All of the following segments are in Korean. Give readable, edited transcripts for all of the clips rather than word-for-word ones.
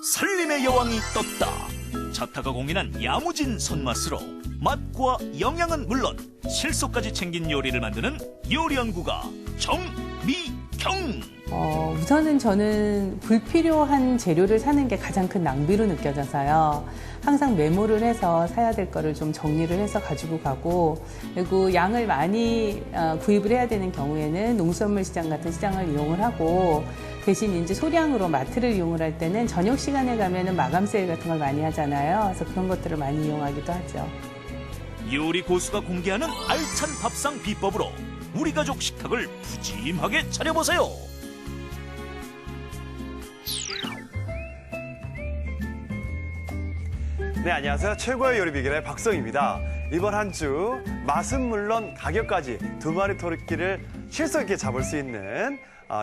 살림의 여왕이 떴다. 자타가 공인한 야무진 손맛으로 맛과 영양은 물론 실속까지 챙긴 요리를 만드는 요리연구가 정미경. 우선은 저는 불필요한 재료를 사는 게 가장 큰 낭비로 느껴져서요. 항상 메모를 해서 사야 될 거를 좀 정리를 해서 가지고 가고, 그리고 양을 많이 구입을 해야 되는 경우에는 농수산물 시장 같은 시장을 이용을 하고, 대신 이제 소량으로 마트를 이용을 할 때는 저녁 시간에 가면은 마감 세일 같은 걸 많이 하잖아요. 그래서 그런 것들을 많이 이용하기도 하죠. 요리 고수가 공개하는 알찬 밥상 비법으로 우리 가족 식탁을 푸짐하게 차려보세요. 네, 안녕하세요. 최고의 요리 비결의 박성입니다. 이번 한 주 맛은 물론 가격까지 두 마리 토끼를 실속 있게 잡을 수 있는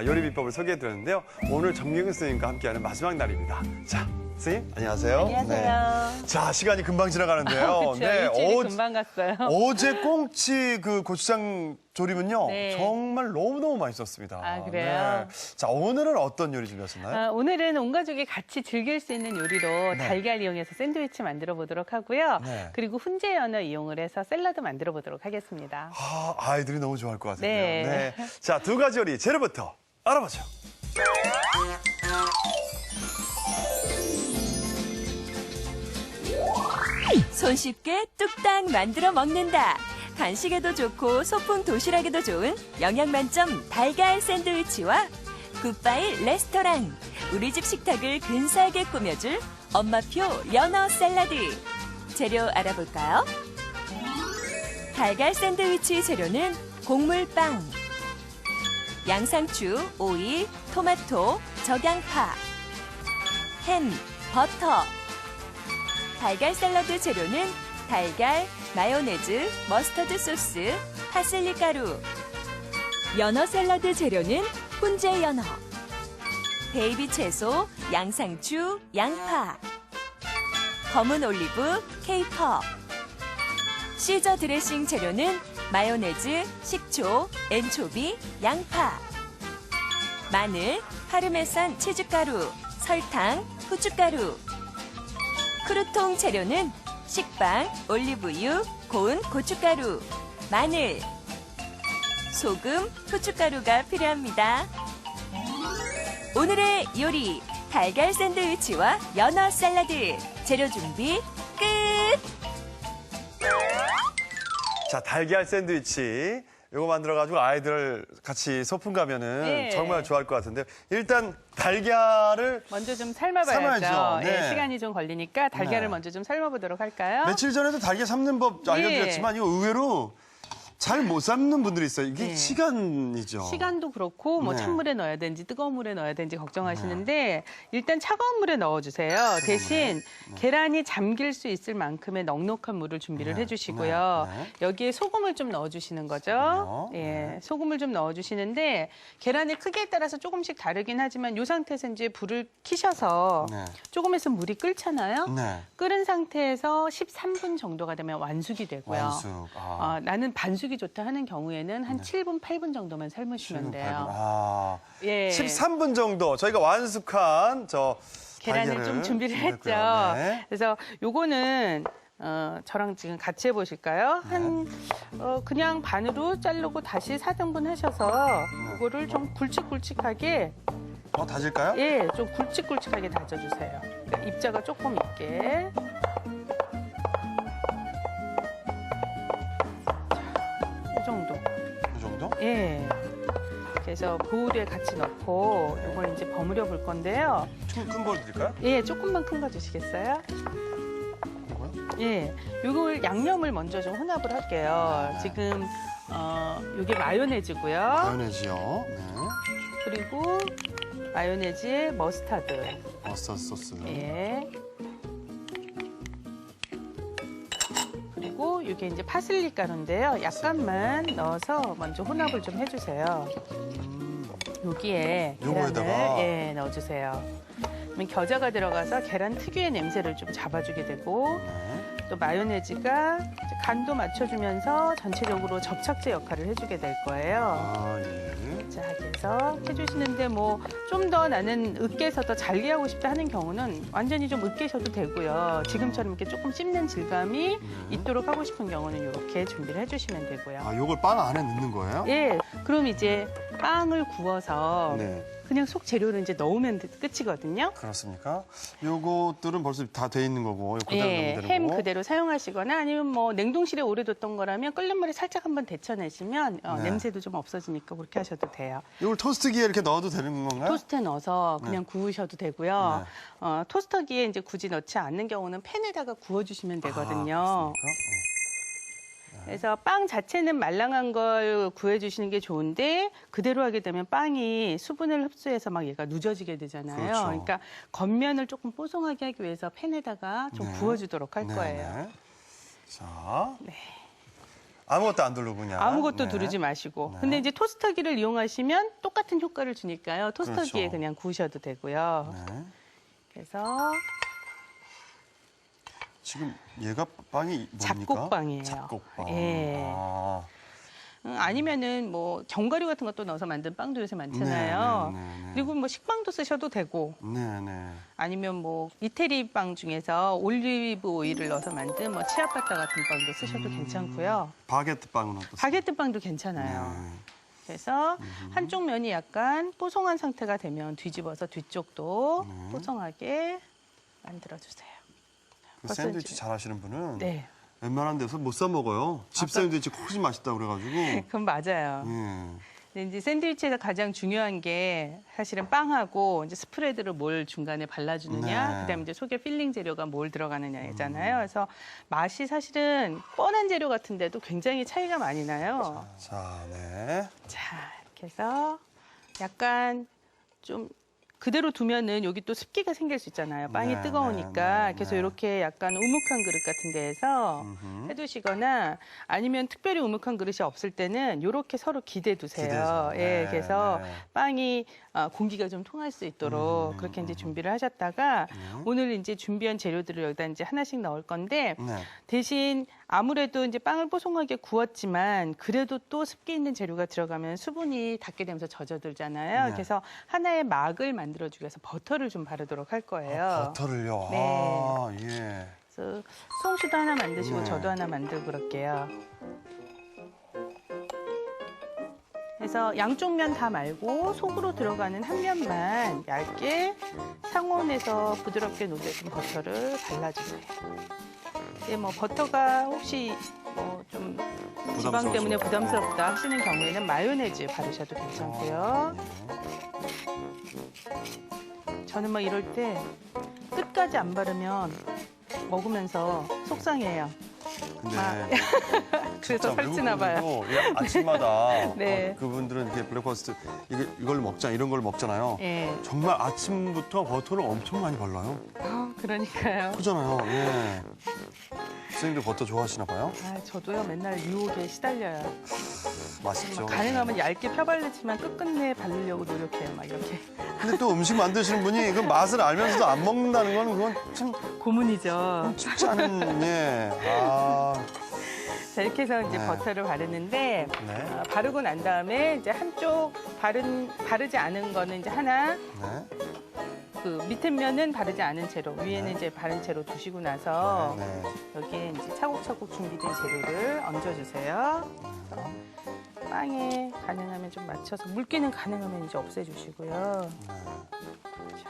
요리 비법을 소개해드렸는데요. 오늘 정경윤 선생님과 함께하는 마지막 날입니다. 자, 선생님 안녕하세요. 안녕하세요. 네. 자, 시간이 금방 지나가는데요. 그렇죠. 일주일이 금방 갔어요. 어제 꽁치 그 고추장 조림은요. 네. 정말 너무너무 맛있었습니다. 아, 그래요? 네. 자, 오늘은 어떤 요리 준비하셨나요? 오늘은 온 가족이 같이 즐길 수 있는 요리로 네. 달걀 이용해서 샌드위치 만들어 보도록 하고요. 네. 그리고 훈제 연어 이용을 해서 샐러드 만들어 보도록 하겠습니다. 아이들이 너무 좋아할 것 같은데요. 네. 자, 두 가지 요리 재료부터 알아보죠. 손쉽게 뚝딱 만들어 먹는다. 간식에도 좋고 소풍 도시락에도 좋은 영양 만점 달걀 샌드위치와 굿바이 레스토랑. 우리 집 식탁을 근사하게 꾸며줄 엄마표 연어 샐러드. 재료 알아볼까요? 달걀 샌드위치 재료는 곡물빵, 양상추, 오이, 토마토, 적양파, 햄, 버터. 달걀 샐러드 재료는 달걀, 마요네즈, 머스터드 소스, 파슬리 가루. 연어 샐러드 재료는 훈제 연어, 베이비 채소, 양상추, 양파, 검은 올리브, 케이퍼. 시저 드레싱 재료는 마요네즈, 식초, 엔초비, 양파, 마늘, 파르메산 치즈가루, 설탕, 후춧가루. 크루통 재료는 식빵, 올리브유, 고운 고춧가루, 마늘, 소금, 후춧가루가 필요합니다. 오늘의 요리, 달걀 샌드위치와 연어 샐러드. 재료 준비 끝! 자, 달걀 샌드위치. 이거 만들어가지고 아이들 같이 소풍 가면은 네. 정말 좋아할 것 같은데요. 일단 달걀을 먼저 좀 삶아봐야죠. 삶아야죠. 네. 시간이 좀 걸리니까 달걀을 네. 먼저 좀 삶아보도록 할까요? 며칠 전에도 달걀 삶는 법 알려드렸지만 이거 의외로 잘 못 삶는 분들이 있어요. 이게 네. 시간이죠. 시간도 그렇고 뭐 네. 찬물에 넣어야 되는지 뜨거운 물에 넣어야 되는지 걱정하시는데 일단 차가운 물에 넣어주세요. 대신 계란이 잠길 수 있을 만큼의 넉넉한 물을 준비를 네. 해주시고요. 네. 네. 여기에 소금을 좀 넣어주시는 거죠. 소금요? 예, 네. 소금을 좀 넣어주시는데 계란의 크기에 따라서 조금씩 다르긴 하지만 이 상태에서 이제 불을 켜셔서 네. 조금 있으면 물이 끓잖아요. 네. 끓은 상태에서 13분 정도가 되면 완숙이 되고요. 완숙. 나는 반숙이 좋다 하는 경우에는 한 7분, 8분 정도만 삶으시면 돼요. 예. 13분 정도 저희가 완숙한 계란을 달걀을 좀 준비를 했죠. 준비했고요. 네. 그래서 요거는 저랑 지금 같이 해보실까요? 그냥 반으로 자르고 다시 4등분 하셔서 이거를 좀 굵직굵직하게 다질까요? 예, 좀 굵직굵직하게 다져주세요. 그러니까 입자가 조금 있게. 이 정도. 이 정도? 예. 그래서 보울에 같이 넣고 이걸 이제 버무려 볼 건데요. 좀 큰 걸 드릴까요? 예, 조금만 큰 거 주시겠어요? 이거요? 예, 요걸 양념을 먼저 좀 혼합을 할게요. 지금 요게 마요네즈고요. 마요네즈요. 네. 그리고 마요네즈에 머스타드. 머스타드 소스. 예. 그리고 이게 이제 파슬리 가루인데요. 약간만 넣어서 먼저 혼합을 좀 해주세요. 여기에 요거에다가? 계란을 예, 넣어주세요. 그러면 겨자가 들어가서 계란 특유의 냄새를 좀 잡아주게 되고 네. 또 마요네즈가 이제 간도 맞춰주면서 전체적으로 접착제 역할을 해주게 될 거예요. 예. 자, 그래서 해주시는데 뭐 좀 더 나는 으깨서 더 잘게 하고 싶다 하는 경우는 완전히 좀 으깨셔도 되고요. 지금처럼 이렇게 조금 씹는 질감이 있도록 하고 싶은 경우는 이렇게 준비를 해주시면 되고요. 아, 요걸 빵 안에 넣는 거예요? 예, 그럼 이제 빵을 구워서 네. 그냥 속 재료를 이제 넣으면 끝이거든요. 그렇습니까? 요것들은 벌써 다 돼 있는 거고, 요 그대로 예, 넣으면 되는 햄 거고. 그대로 사용하시거나 아니면 뭐 냉동실에 오래 뒀던 거라면 끓는 물에 살짝 한번 데쳐내시면 네. 냄새도 좀 없어지니까 그렇게 하셔도 돼요. 이걸 토스트기에 이렇게 넣어도 되는 건가요? 토스트에 넣어서 그냥 구우셔도 되고요. 네. 토스터기에 이제 굳이 넣지 않는 경우는 팬에다가 구워주시면 되거든요. 그렇습니까? 그래서 빵 자체는 말랑한 걸 구해주시는 게 좋은데 그대로 하게 되면 빵이 수분을 흡수해서 막 얘가 누져지게 되잖아요. 그렇죠. 그러니까 겉면을 조금 뽀송하게 하기 위해서 팬에다가 좀 네. 구워주도록 할 네, 거예요. 네. 자, 아무것도 안 두르고 그냥. 아무것도 네. 두르지 마시고. 네. 근데 이제 토스터기를 이용하시면 똑같은 효과를 주니까요. 토스터기에 그렇죠. 그냥 구우셔도 되고요. 네. 그래서 지금 얘가 빵이 뭡니까? 잡곡빵이에요. 잡곡빵. 예. 아, 아니면은 뭐 견과류 같은 것도 넣어서 만든 빵도 요새 많잖아요. 네, 네, 네, 네. 그리고 뭐 식빵도 쓰셔도 되고 네네. 아니면 뭐 이태리 빵 중에서 올리브 오일을 넣어서 만든 뭐 치아바타 같은 빵도 쓰셔도 괜찮고요. 바게트 빵은 어떻습니까? 바게트 빵도 괜찮아요. 네. 그래서 한쪽 면이 약간 뽀송한 상태가 되면 뒤집어서 뒤쪽도 네. 뽀송하게 만들어주세요. 그 벌써 샌드위치 이제- 잘 하시는 분은 네, 웬만한 데서 못 사 먹어요. 집 샌드위치 훨씬 맛있다고 그래가지고. 그건 맞아요. 예. 근데 이제 샌드위치에서 가장 중요한 게 사실은 빵하고 이제 스프레드를 뭘 중간에 발라주느냐, 네. 그다음에 이제 속에 필링 재료가 뭘 들어가느냐잖아요. 그래서 맛이 사실은 뻔한 재료 같은데도 굉장히 차이가 많이 나요. 자, 네. 자, 이렇게 해서 약간 좀 그대로 두면은 여기 또 습기가 생길 수 있잖아요. 빵이 네, 뜨거우니까. 네, 그래서 네. 이렇게 약간 우묵한 그릇 같은 데에서 해두시거나 아니면 특별히 우묵한 그릇이 없을 때는 이렇게 서로 기대 두세요. 기대서. 예, 네, 그래서 네. 빵이 공기가 좀 통할 수 있도록 그렇게 이제 준비를 하셨다가 오늘 이제 준비한 재료들을 여기다 이제 하나씩 넣을 건데 네. 대신 아무래도 이제 빵을 뽀송하게 구웠지만 그래도 또 습기 있는 재료가 들어가면 수분이 닿게 되면서 젖어들잖아요. 네. 그래서 하나의 막을 만들어주기 위해서 버터를 좀 바르도록 할 거예요. 버터를요. 네. 아, 예. 그래서 수홍 씨도 하나 만드시고 네. 저도 하나 만들고 그럴게요. 그래서 양쪽 면 다 말고 속으로 들어가는 한 면만 얇게 상온에서 부드럽게 녹여준 버터를 발라주세요. 근데 뭐 버터가 혹시 뭐 좀 지방 때문에 부담스럽다 하시는 경우에는 마요네즈 바르셔도 괜찮고요. 저는 막 이럴 때 끝까지 안 바르면 먹으면서 속상해요. 근데 그래서 진짜 살찌나 봐요. 외국분들도 예, 아침마다 네. 그분들은 이렇게 블랙퍼스트 이걸 먹자 이런 걸 먹잖아요. 예. 정말 아침부터 버터를 엄청 많이 발라요. 그러니까요. 그잖아요. 예. 선생님도 버터 좋아하시나 봐요? 아, 저도요 맨날 유혹에 시달려요. 맛있죠. 가능하면 얇게 펴바르지만 끝끝내 바르려고 노력해요. 막 이렇게. 근데 또 음식 만드시는 분이 그 맛을 알면서도 안 먹는다는 건 그건 참 고문이죠. 쉽지 않은 예. 아, 자, 이렇게 해서 이제 네. 버터를 바르는데 네. 바르고 난 다음에 이제 한쪽 바르지 않은 거는 이제 하나 네. 그 밑에 면은 바르지 않은 채로 위에는 이제 바른 채로 두시고 나서 네. 여기에 이제 차곡차곡 준비된 재료를 얹어주세요. 그래서 빵에 가능하면 좀 맞춰서 물기는 가능하면 이제 없애주시고요. 자,